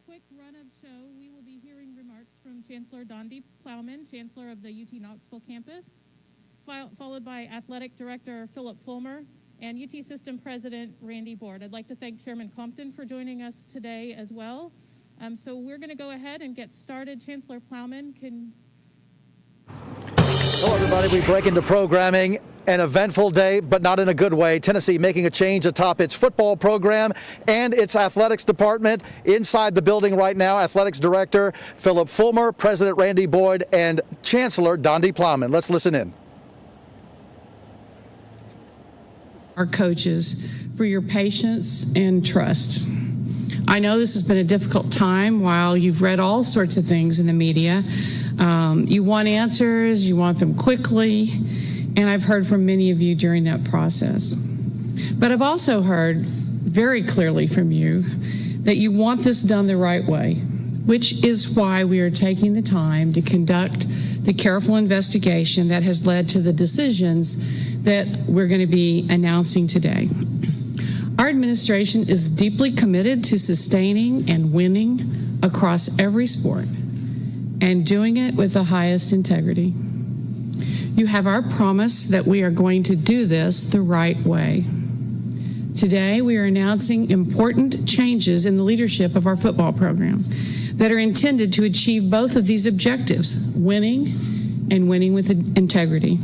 quick run of show, we will be hearing remarks from Chancellor Dondi Plowman, Chancellor of the UT Knoxville campus, followed by Athletic Director Phillip Fulmer and UT System President Randy Board. I'd like to thank Chairman Compton for joining us today as well. So we're going to go ahead and get started. Chancellor Plowman, can... Hello, everybody. We break into programming. An eventful day, but not in a good way. Tennessee making a change atop its football program and its athletics department. Inside the building right now, Athletics Director Phillip Fulmer, President Randy Boyd, and Chancellor Dondi Plowman. Let's listen in. Our coaches for your patience and trust. I know this has been a difficult time while you've read all sorts of things in the media. You want answers, you want them quickly, and I've heard from many of you during that process. But I've also heard very clearly from you that you want this done the right way, which is why we are taking the time to conduct the careful investigation that has led to the decisions that we're going to be announcing today. Our administration is deeply committed to sustaining and winning across every sport and doing it with the highest integrity. You have our promise that we are going to do this the right way. Today, we are announcing important changes in the leadership of our football program that are intended to achieve both of these objectives, winning and winning with integrity.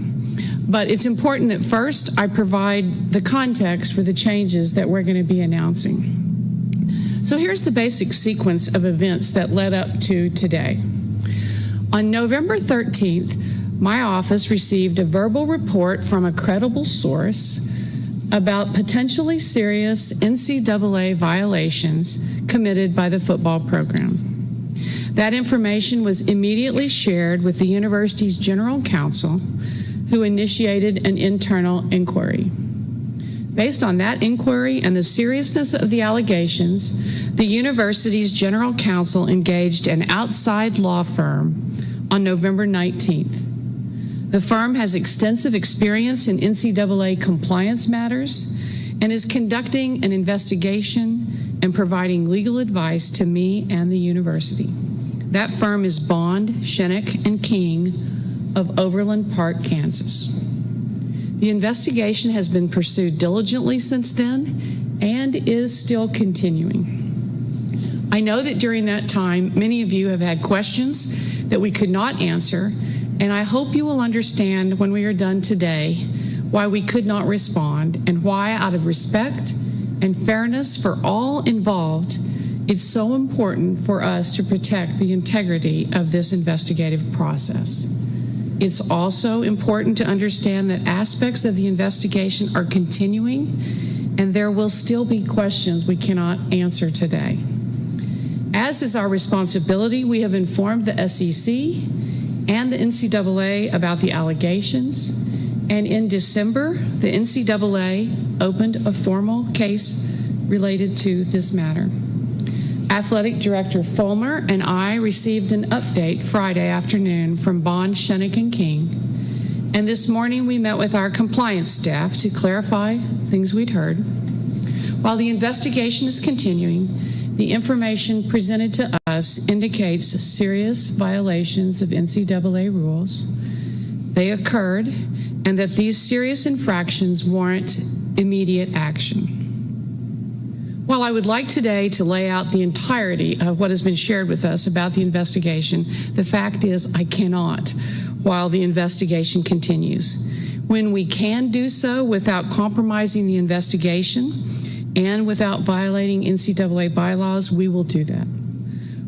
But it's important that first I provide the context for the changes that we're going to be announcing. So here's the basic sequence of events that led up to today. On November 13th, my office received a verbal report from a credible source about potentially serious NCAA violations committed by the football program. That information was immediately shared with the university's general counsel, who initiated an internal inquiry. Based on that inquiry and the seriousness of the allegations, the university's general counsel engaged an outside law firm on November 19th. The firm has extensive experience in NCAA compliance matters and is conducting an investigation and providing legal advice to me and the university. That firm is Bond, Shinnick, and King of Overland Park, Kansas. The investigation has been pursued diligently since then and is still continuing. I know that during that time, many of you have had questions that we could not answer, and I hope you will understand when we are done today why we could not respond and why, out of respect and fairness for all involved, it's so important for us to protect the integrity of this investigative process. It's also important to understand that aspects of the investigation are continuing, and there will still be questions we cannot answer today. As is our responsibility, we have informed the SEC and the NCAA about the allegations, and in December, the NCAA opened a formal case related to this matter. Athletic Director Fulmer and I received an update Friday afternoon from Bond, Shinnick, and King, and this morning we met with our compliance staff to clarify things we'd heard. While the investigation is continuing, the information presented to us indicates serious violations of NCAA rules. They occurred, and that these serious infractions warrant immediate action. While I would like today to lay out the entirety of what has been shared with us about the investigation, the fact is I cannot while the investigation continues. When we can do so without compromising the investigation and without violating NCAA bylaws, we will do that.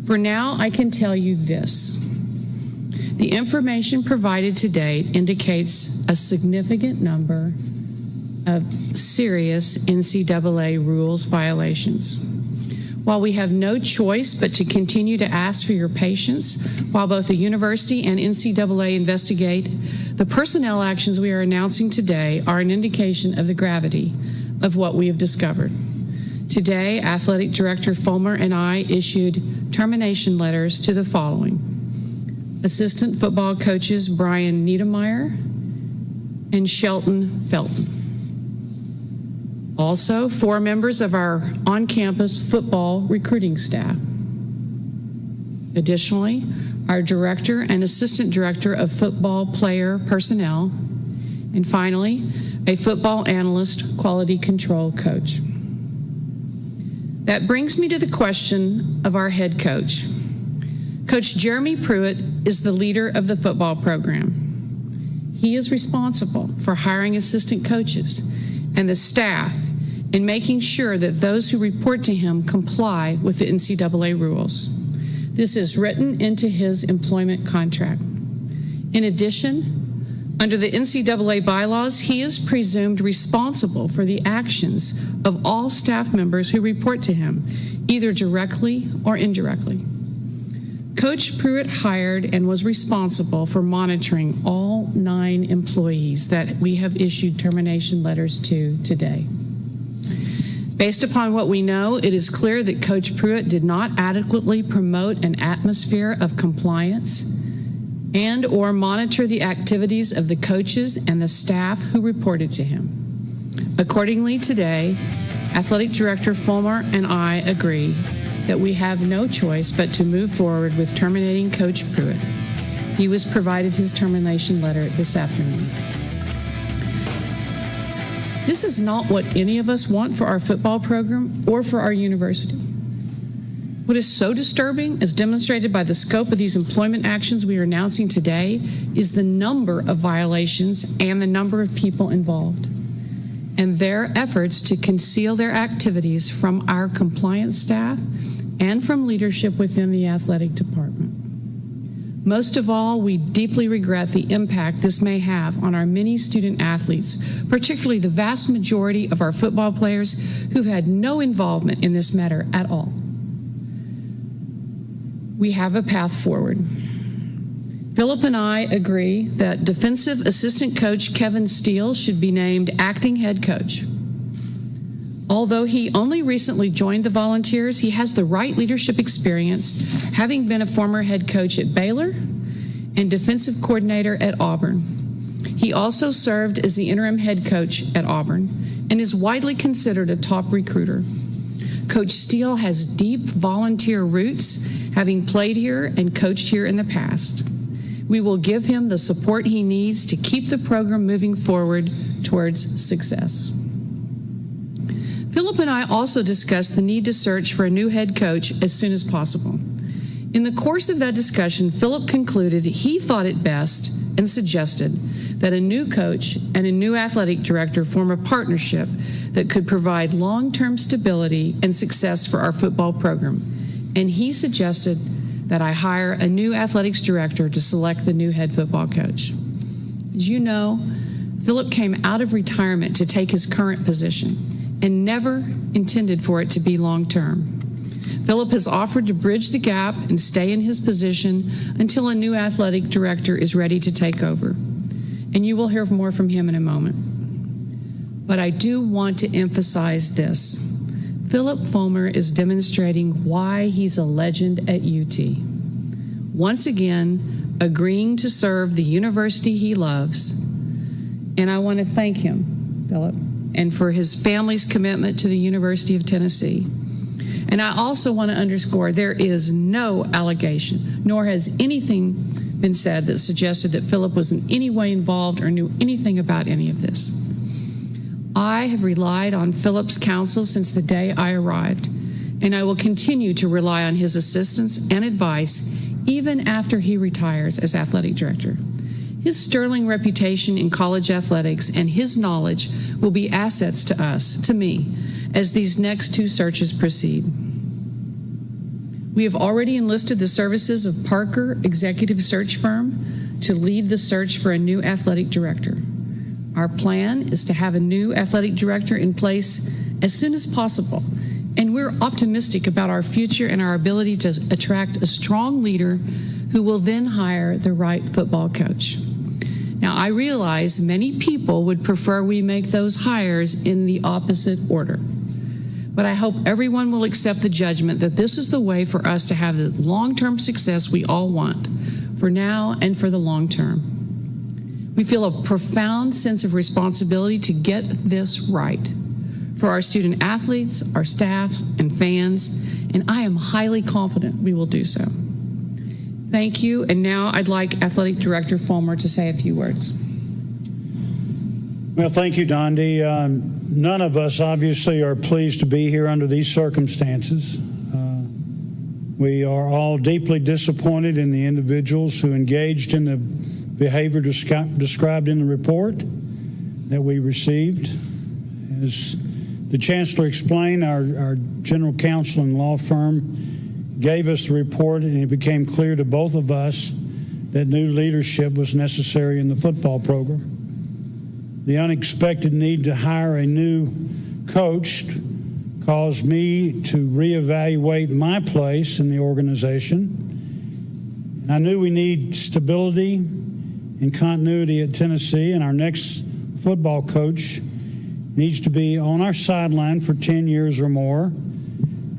For now, I can tell you this. The information provided to date indicates a significant number of serious NCAA rules violations. While we have no choice but to continue to ask for your patience while both the university and NCAA investigate, the personnel actions we are announcing today are an indication of the gravity of what we have discovered. Today, Athletic Director Fulmer and I issued termination letters to the following: Assistant football coaches Brian Niedermeyer and Shelton Felton. Also, 4 members of our on-campus football recruiting staff. Additionally, our director and assistant director of football player personnel, and finally, a football analyst quality control coach. That brings me to the question of our head coach. Coach Jeremy Pruitt is the leader of the football program. He is responsible for hiring assistant coaches and the staff and making sure that those who report to him comply with the NCAA rules. This is written into his employment contract. In addition, under the NCAA bylaws, he is presumed responsible for the actions of all staff members who report to him, either directly or indirectly. Coach Pruitt hired and was responsible for monitoring all 9 employees that we have issued termination letters to today. Based upon what we know, it is clear that Coach Pruitt did not adequately promote an atmosphere of compliance and or monitor the activities of the coaches and the staff who reported to him. Accordingly, today, Athletic Director Fulmer and I agree that we have no choice but to move forward with terminating Coach Pruitt. He was provided his termination letter this afternoon. This is not what any of us want for our football program or for our university. What is so disturbing, as demonstrated by the scope of these employment actions we are announcing today, is the number of violations and the number of people involved, and their efforts to conceal their activities from our compliance staff and from leadership within the athletic department. Most of all, we deeply regret the impact this may have on our many student athletes, particularly the vast majority of our football players who've had no involvement in this matter at all. We have a path forward. Phillip and I agree that defensive assistant coach Kevin Steele should be named acting head coach. Although he only recently joined the Volunteers, he has the right leadership experience, having been a former head coach at Baylor and defensive coordinator at Auburn. He also served as the interim head coach at Auburn and is widely considered a top recruiter. Coach Steele has deep volunteer roots, having played here and coached here in the past. We will give him the support he needs to keep the program moving forward towards success. Phillip and I also discussed the need to search for a new head coach as soon as possible. In the course of that discussion, Phillip concluded he thought it best and suggested that a new coach and a new athletic director form a partnership that could provide long-term stability and success for our football program. And he suggested that I hire a new athletics director to select the new head football coach. As you know, Phillip came out of retirement to take his current position and never intended for it to be long-term. Phillip has offered to bridge the gap and stay in his position until a new athletic director is ready to take over. And you will hear more from him in a moment. But I do want to emphasize this. Phillip Fulmer is demonstrating why he's a legend at UT. Once again, agreeing to serve the university he loves. And I want to thank him, Phillip, and for his family's commitment to the University of Tennessee. And I also want to underscore there is no allegation, nor has anything been said that suggested that Phillip was in any way involved or knew anything about any of this. I have relied on Phillip's counsel since the day I arrived, and I will continue to rely on his assistance and advice even after he retires as athletic director. His sterling reputation in college athletics and his knowledge will be assets to us, to me, as these next 2 searches proceed. We have already enlisted the services of Parker Executive Search Firm to lead the search for a new athletic director. Our plan is to have a new athletic director in place as soon as possible, and we're optimistic about our future and our ability to attract a strong leader who will then hire the right football coach. Now, I realize many people would prefer we make those hires in the opposite order, but I hope everyone will accept the judgment that this is the way for us to have the long-term success we all want, for now and for the long term. We feel a profound sense of responsibility to get this right for our student athletes, our staffs, and fans, and I am highly confident we will do so. Thank you. And now I'd like Athletic Director Fulmer to say a few words. Well, thank you, Dondi. None of us obviously are pleased to be here under these circumstances. We are all deeply disappointed in the individuals who engaged in the behavior described in the report that we received. As the Chancellor explained, our general counsel and law firm gave us the report, and it became clear to both of us that new leadership was necessary in the football program. The unexpected need to hire a new coach caused me to reevaluate my place in the organization. I knew we need stability and continuity at Tennessee, and our next football coach needs to be on our sideline for 10 years or more.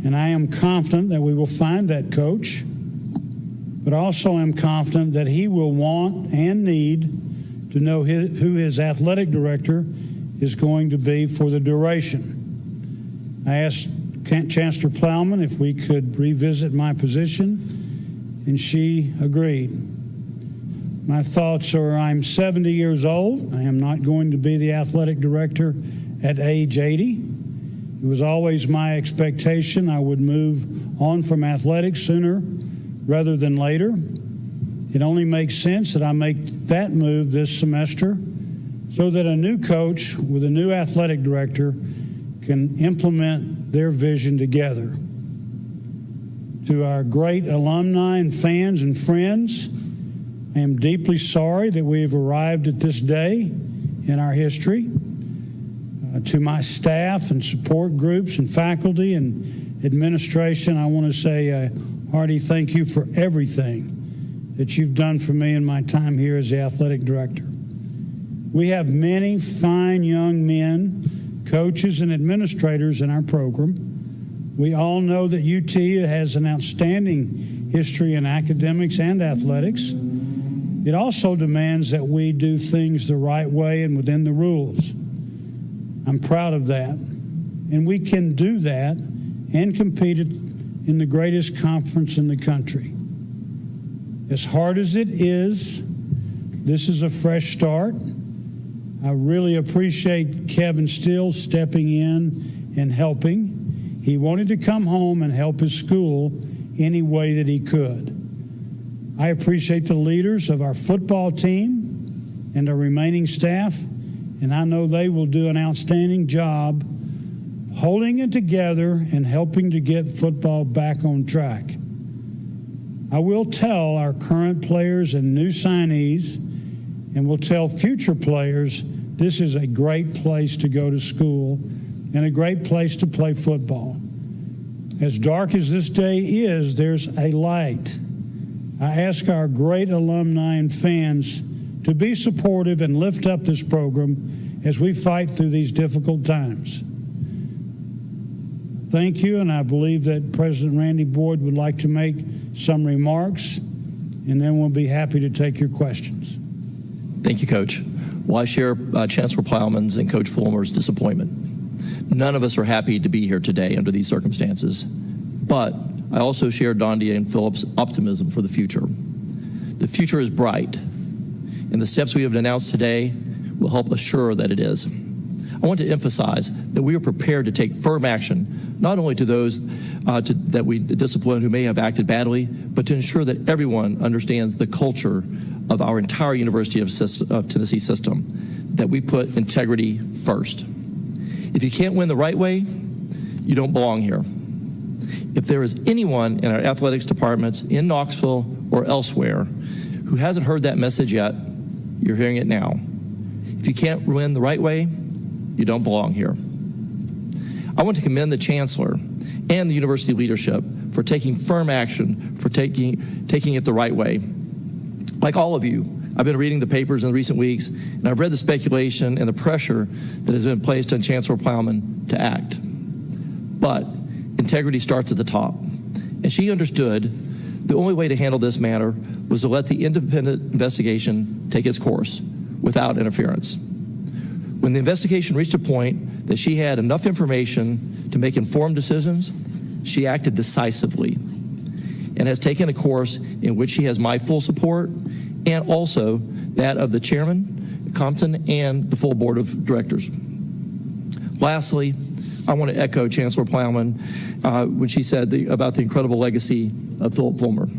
And I am confident that we will find that coach, but also am confident that he will want and need to know who his athletic director is going to be for the duration. I asked Chancellor Plowman if we could revisit my position, and she agreed. My thoughts are I'm 70 years old. I am not going to be the athletic director at age 80. It was always my expectation I would move on from athletics sooner rather than later. It only makes sense that I make that move this semester so that a new coach with a new athletic director can implement their vision together. To our great alumni and fans and friends, I am deeply sorry that we have arrived at this day in our history. To my staff and support groups and faculty and administration, I want to say a hearty thank you for everything that you've done for me in my time here as the athletic director. We have many fine young men, coaches, and administrators in our program. We all know that UT has an outstanding history in academics and athletics. It also demands that we do things the right way and within the rules. I'm proud of that. And we can do that and compete in the greatest conference in the country. As hard as it is, this is a fresh start. I really appreciate Kevin Steele stepping in and helping. He wanted to come home and help his school any way that he could. I appreciate the leaders of our football team and our remaining staff, and I know they will do an outstanding job holding it together and helping to get football back on track. I will tell our current players and new signees, and will tell future players, this is a great place to go to school and a great place to play football. As dark as this day is, there's a light. I ask our great alumni and fans to be supportive and lift up this program as we fight through these difficult times. Thank you, and I believe that President Randy Boyd would like to make some remarks, and then we'll be happy to take your questions. Thank you, Coach. Well, I share Chancellor Plowman's and Coach Fulmer's disappointment. None of us are happy to be here today under these circumstances, but I also share Dondi and Phillip's optimism for the future. The future is bright, and the steps we have announced today will help assure that it is. I want to emphasize that we are prepared to take firm action, not only to those that we discipline who may have acted badly, but to ensure that everyone understands the culture of our entire University of Tennessee system, that we put integrity first. If you can't win the right way, you don't belong here. If there is anyone in our athletics departments in Knoxville or elsewhere who hasn't heard that message yet, you're hearing it now. If you can't win the right way, you don't belong here. I want to commend the Chancellor and the university leadership for taking firm action, for taking it the right way. Like all of you, I've been reading the papers in recent weeks, and I've read the speculation and the pressure that has been placed on Chancellor Plowman to act. But integrity starts at the top, and she understood the only way to handle this matter was to let the independent investigation take its course without interference. When the investigation reached a point that she had enough information to make informed decisions, she acted decisively. and has taken a course in which he has my full support and also that of the chairman, Compton, and the full board of directors. Lastly, I want to echo Chancellor Plowman when she said about the incredible legacy of Phillip Fulmer.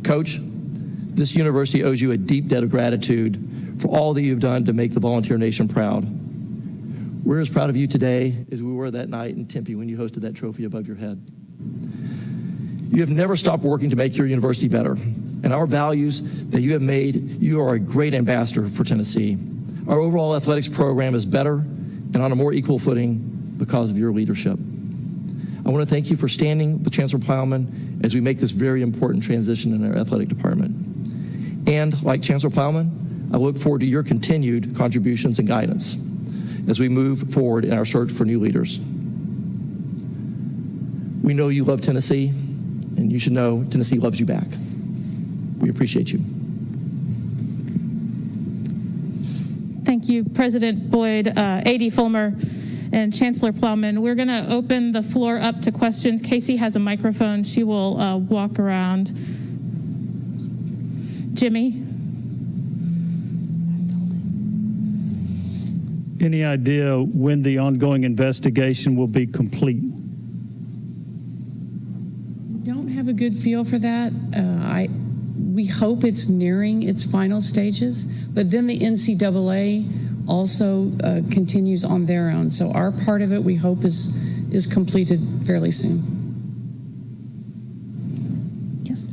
Coach, this university owes you a deep debt of gratitude for all that you've done to make the Volunteer Nation proud. We're as proud of you today as we were that night in Tempe when you hosted that trophy above your head. You have never stopped working to make your university better, and our values that you have made, you are a great ambassador for Tennessee. Our overall athletics program is better and on a more equal footing because of your leadership. I want to thank you for standing with Chancellor Plowman as we make this very important transition in our athletic department. And like Chancellor Plowman, I look forward to your continued contributions and guidance as we move forward in our search for new leaders. We know you love Tennessee, and you should know Tennessee loves you back. We appreciate you. Thank you, President Boyd, AD Fulmer, and Chancellor Plowman. We're going to open the floor up to questions. Casey has a microphone. She will walk around. Jimmy? Any idea when the ongoing investigation will be complete? Don't have a good feel for that. We hope it's nearing its final stages, but then the NCAA also continues on their own. So our part of it, we hope, is completed fairly soon. Yes.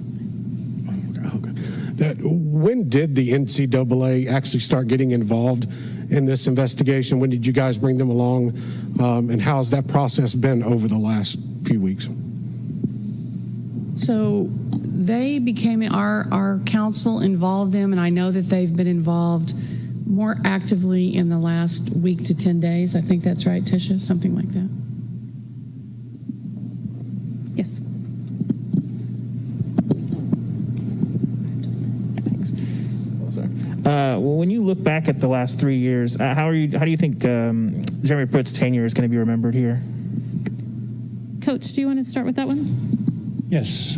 When did the NCAA actually start getting involved in this investigation? When did you guys bring them along? And how's that process been over the last few weeks? So they became our council, involved them, and I know that they've been involved more actively in the last week to 10 days. I think that's right, Tisha, something like that. Yes. Well, when you look back at the last 3 years, how do you think Jeremy Pruitt's tenure is going to be remembered here? Coach, do you want to start with that one? Yes.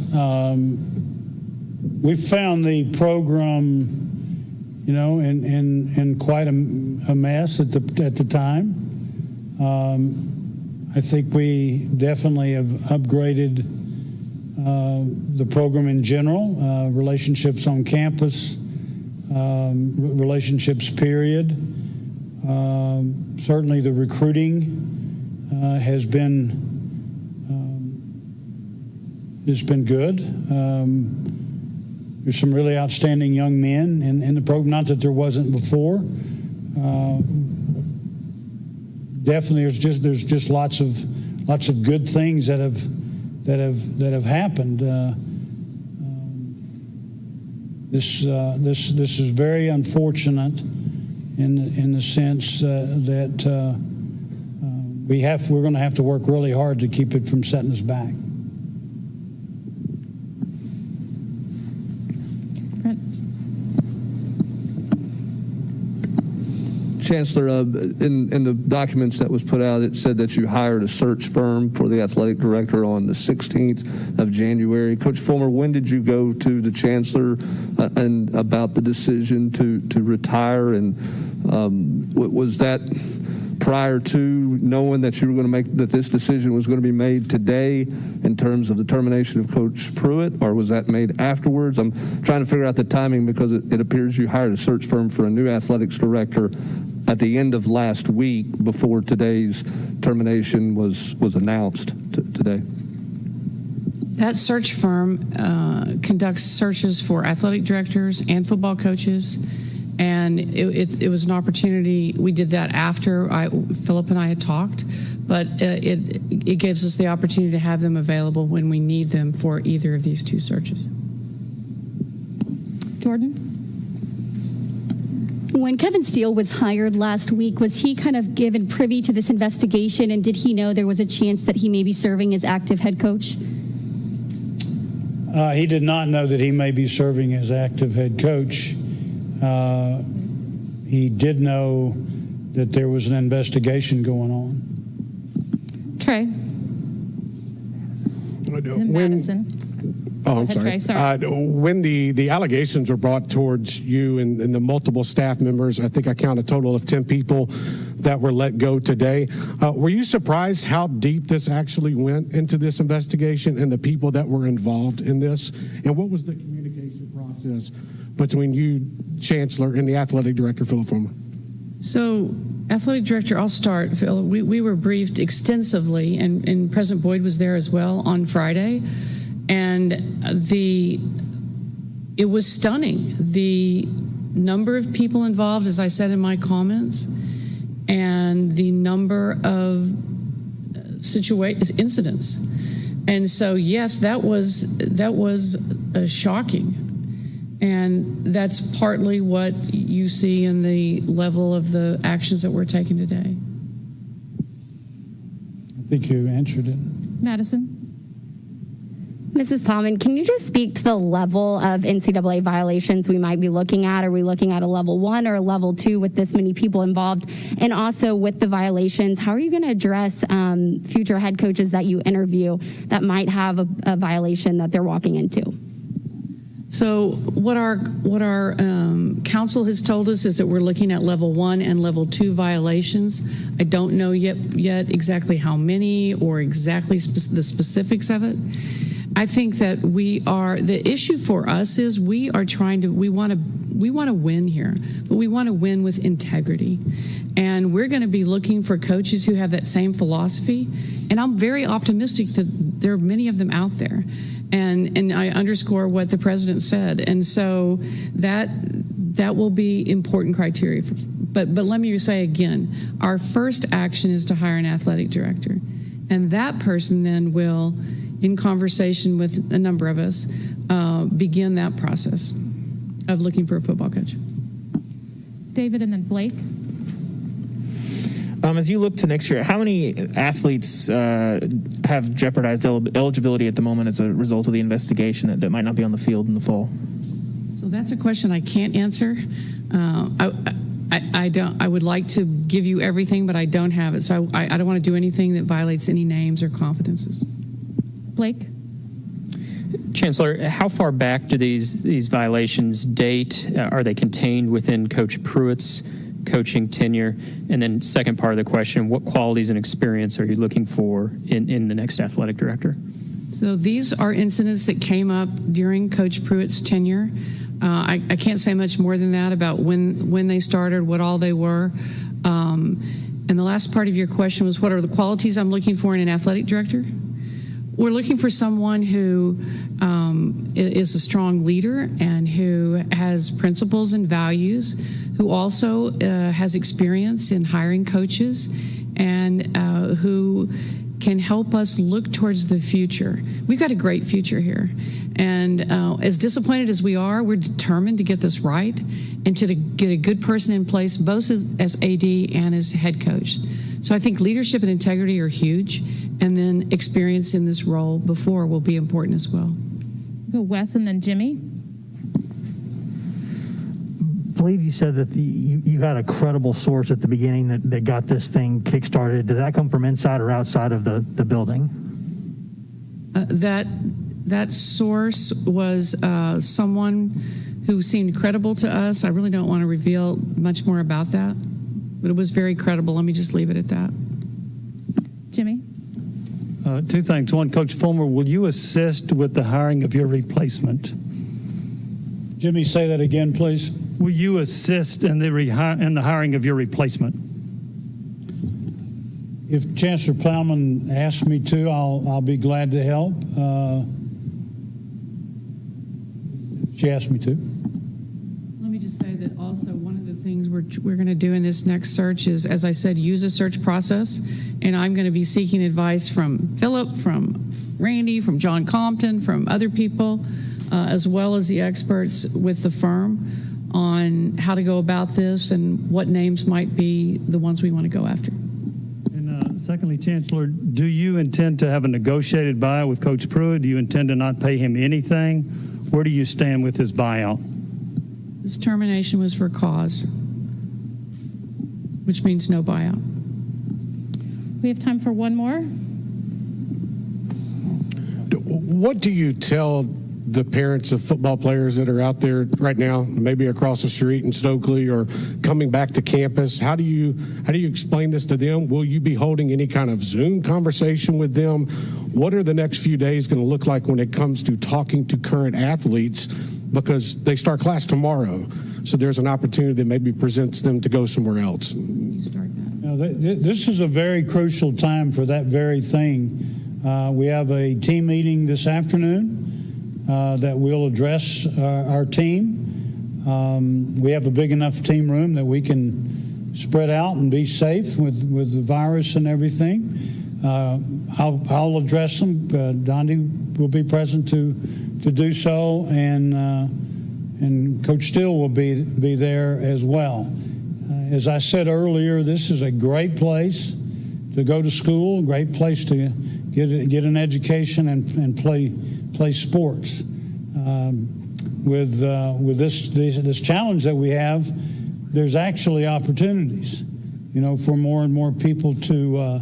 We found the program, in quite a mess at the time. I think we definitely have upgraded the program in general, relationships on campus, relationships period. Certainly the recruiting has been good. There's some really outstanding young men in the program. Not that there wasn't before. Definitely, there's just lots of good things that have happened. This is very unfortunate in the sense that we're going to have to work really hard to keep it from setting us back. Chancellor, in the documents that was put out, it said that you hired a search firm for the athletic director on the 16th of January. Coach Fulmer, when did you go to the Chancellor and about the decision to retire? And was that prior to knowing that you were going to that this decision was going to be made today in terms of the termination of Coach Pruitt, or was that made afterwards? I'm trying to figure out the timing because it appears you hired a search firm for a new athletics director at the end of last week before today's termination was announced today. That search firm conducts searches for athletic directors and football coaches, and it was an opportunity. We did that after Phillip and I had talked, but it gives us the opportunity to have them available when we need them for either of these two searches. Jordan? When Kevin Steele was hired last week, was he kind of given privy to this investigation, and did he know there was a chance that he may be serving as active head coach? He did not know that he may be serving as active head coach. He did know that there was an investigation going on. Trey? When, Madison. Oh, I'm Go ahead, sorry. Trey, When the allegations were brought towards you and the multiple staff members, I think I count a total of 10 people that were let go today. Were you surprised how deep this actually went into this investigation and the people that were involved in this? And what was the communication process between you, Chancellor, and the athletic director, Phillip Fulmer? So, athletic director, I'll start, Phil. We were briefed extensively, and President Boyd was there as well on Friday. And it was stunning. The number of people involved, as I said in my comments, and the number of incidents. And so, yes, that was shocking. And that's partly what you see in the level of the actions that we're taking today. I think you answered it. Madison. Mrs. Plowman, can you just speak to the level of NCAA violations we might be looking at? Are we looking at a level 1 or a level 2 with this many people involved? And also with the violations, how are you going to address future head coaches that you interview that might have a violation that they're walking into? So what our council has told us is that we're looking at level 1 and level 2 violations. I don't know yet exactly how many or exactly the specifics of it. I think that the issue for us is we want to win here, but we want to win with integrity. And we're going to be looking for coaches who have that same philosophy. And I'm very optimistic that there are many of them out there. And I underscore what the president said. And so that will be important criteria. But let me say again, our first action is to hire an athletic director. And that person then will, in conversation with a number of us, begin that process of looking for a football coach. David and then Blake. As you look to next year, how many athletes have jeopardized eligibility at the moment as a result of the investigation that might not be on the field in the fall? So that's a question I can't answer. I would like to give you everything, but I don't have it. So I don't want to do anything that violates any names or confidences. Blake. Chancellor, how far back do these violations date? Are they contained within Coach Pruitt's coaching tenure? And then second part of the question, what qualities and experience are you looking for in the next athletic director? So these are incidents that came up during Coach Pruitt's tenure. I can't say much more than that about when they started, what all they were. And the last part of your question was, what are the qualities I'm looking for in an athletic director? We're looking for someone who is a strong leader and who has principles and values, who also has experience in hiring coaches, and who can help us look towards the future. We've got a great future here. And as disappointed as we are, we're determined to get this right and to get a good person in place, both as AD and as head coach. So I think leadership and integrity are huge, and then experience in this role before will be important as well. Go Wes and then Jimmy. I believe you said that you had a credible source at the beginning that got this thing kick-started. Did that come from inside or outside of the building? That source was someone who seemed credible to us. I really don't want to reveal much more about that, but it was very credible. Let me just leave it at that. Jimmy? Two things. One, Coach Fulmer, will you assist with the hiring of your replacement? Jimmy, say that again, please. Will you assist in the hiring of your replacement? If Chancellor Plowman asks me to, I'll be glad to help. She asked me to. Let me just say that also one of the things we're going to do in this next search is, as I said, use a search process. And I'm going to be seeking advice from Phillip, from Randy, from John Compton, from other people, as well as the experts with the firm on how to go about this and what names might be the ones we want to go after. And secondly, Chancellor, do you intend to have a negotiated buyout with Coach Pruitt? Do you intend to not pay him anything? Where do you stand with his buyout? This termination was for cause, which means no buyout. We have time for one more. What do you tell the parents of football players that are out there right now, maybe across the street in Stokely or coming back to campus? How do you explain this to them? Will you be holding any kind of Zoom conversation with them? What are the next few days going to look like when it comes to talking to current athletes? Because they start class tomorrow, so there's an opportunity that maybe presents them to go somewhere else. Now, this is a very crucial time for that very thing. We have a team meeting this afternoon that will address our teம். We have a big enough team room that we can spread out and be safe with the virus and everything. I'll address them. Dondi will be present to do so, and Coach Steele will be there as well. As I said earlier, this is a great place to go to school, a great place to get an education and play sports. With this challenge that we have, there's actually opportunities, for more and more people to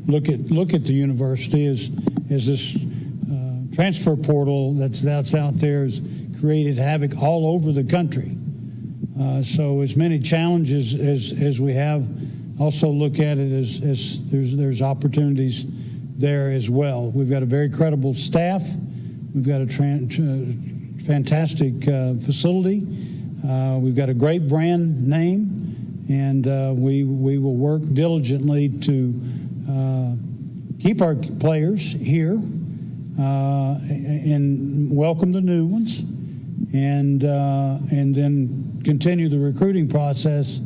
look at the university as this transfer portal that's out there has created havoc all over the country. So as many challenges as we have, also look at it as there's opportunities there as well. We've got a very credible staff. We've got a fantastic facility. We've got a great brand name, and we will work diligently to keep our players here and welcome the new ones, and then continue the recruiting process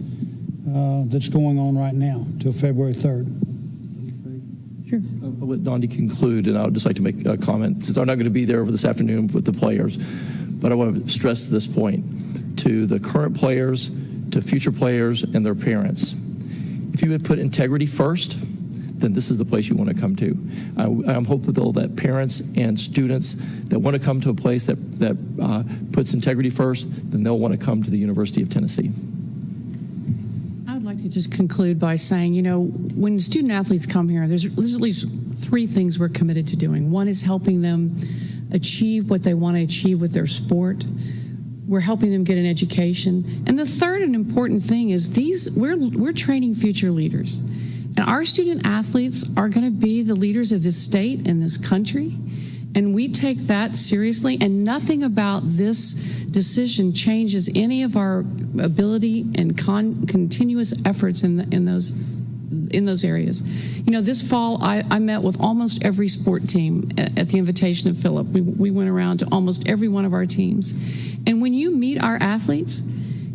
that's going on right now till February 3rd. Sure. I'll let Dondi conclude, and I would just like to make a comment, since I'm not going to be there this afternoon with the players, but I want to stress this point to the current players, to future players, and their parents. If you would put integrity first, then this is the place you want to come to. I'm hopeful that parents and students that want to come to a place that puts integrity first, then they'll want to come to the University of Tennessee. I would like to just conclude by saying, when student athletes come here, there's at least three things we're committed to doing. One is helping them achieve what they want to achieve with their sport. We're helping them get an education. And the third and important thing is we're training future leaders. And our student athletes are going to be the leaders of this state and this country. And we take that seriously. And nothing about this decision changes any of our ability and continuous efforts in those areas. This fall, I met with almost every sport team at the invitation of Phillip. We went around to almost every one of our teams. And when you meet our athletes,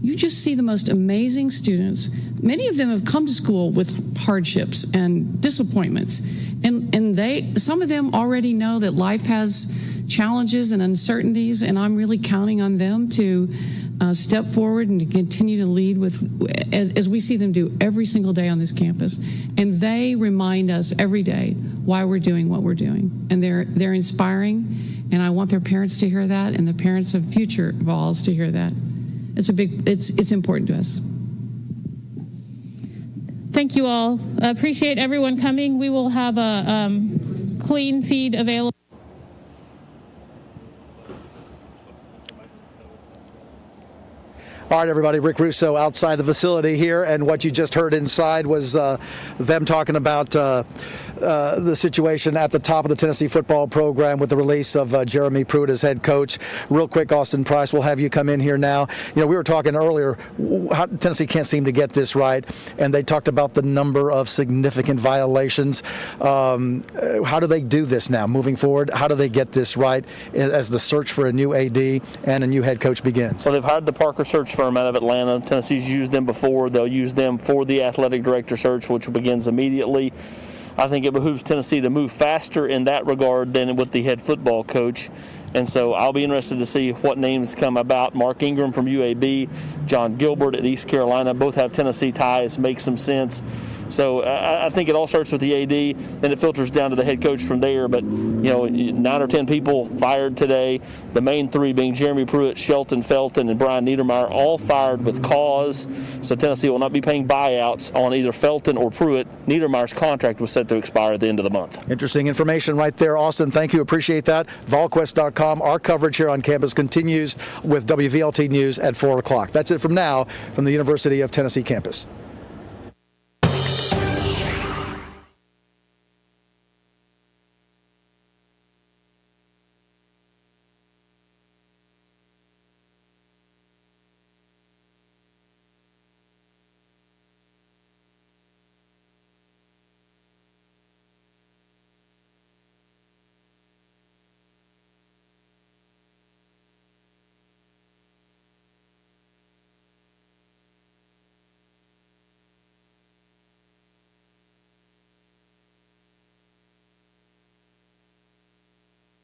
you just see the most amazing students. Many of them have come to school with hardships and disappointments. And some of them already know that life has challenges and uncertainties, and I'm really counting on them to step forward and to continue to lead as we see them do every single day on this campus. And they remind us every day why we're doing what we're doing. And they're inspiring, and I want their parents to hear that, and the parents of future Vols to hear that. It's important to us. Thank you all. Appreciate everyone coming. We will have a clean feed available. All right, everybody, Rick Russo outside the facility here, and what you just heard inside was them talking about the situation at the top of the Tennessee football program with the release of Jeremy Pruitt as head coach. Real quick, Austin Price, we'll have you come in here now. We were talking earlier how Tennessee can't seem to get this right, and they talked about the number of significant violations. How do they do this now moving forward? How do they get this right as the search for a new AD and a new head coach begins? Well, they've hired the Parker search firm out of Atlanta. Tennessee's used them before. They'll use them for the athletic director search, which begins immediately. I think it behooves Tennessee to move faster in that regard than with the head football coach. And so I'll be interested to see what names come about. Mark Ingram from UAB, John Gilbert at East Carolina, both have Tennessee ties, make some sense. So I think it all starts with the AD, then it filters down to the head coach from there. But, 9 or 10 people fired today. The main 3 being Jeremy Pruitt, Shelton Felton, and Brian Niedermeyer, all fired with cause. So Tennessee will not be paying buyouts on either Felton or Pruitt. Niedermeyer's contract was set to expire at the end of the month. Interesting information right there, Austin. Thank you. Appreciate that. VolQuest.com. Our coverage here on campus continues with WVLT News at 4 o'clock. That's it from now from the University of Tennessee campus.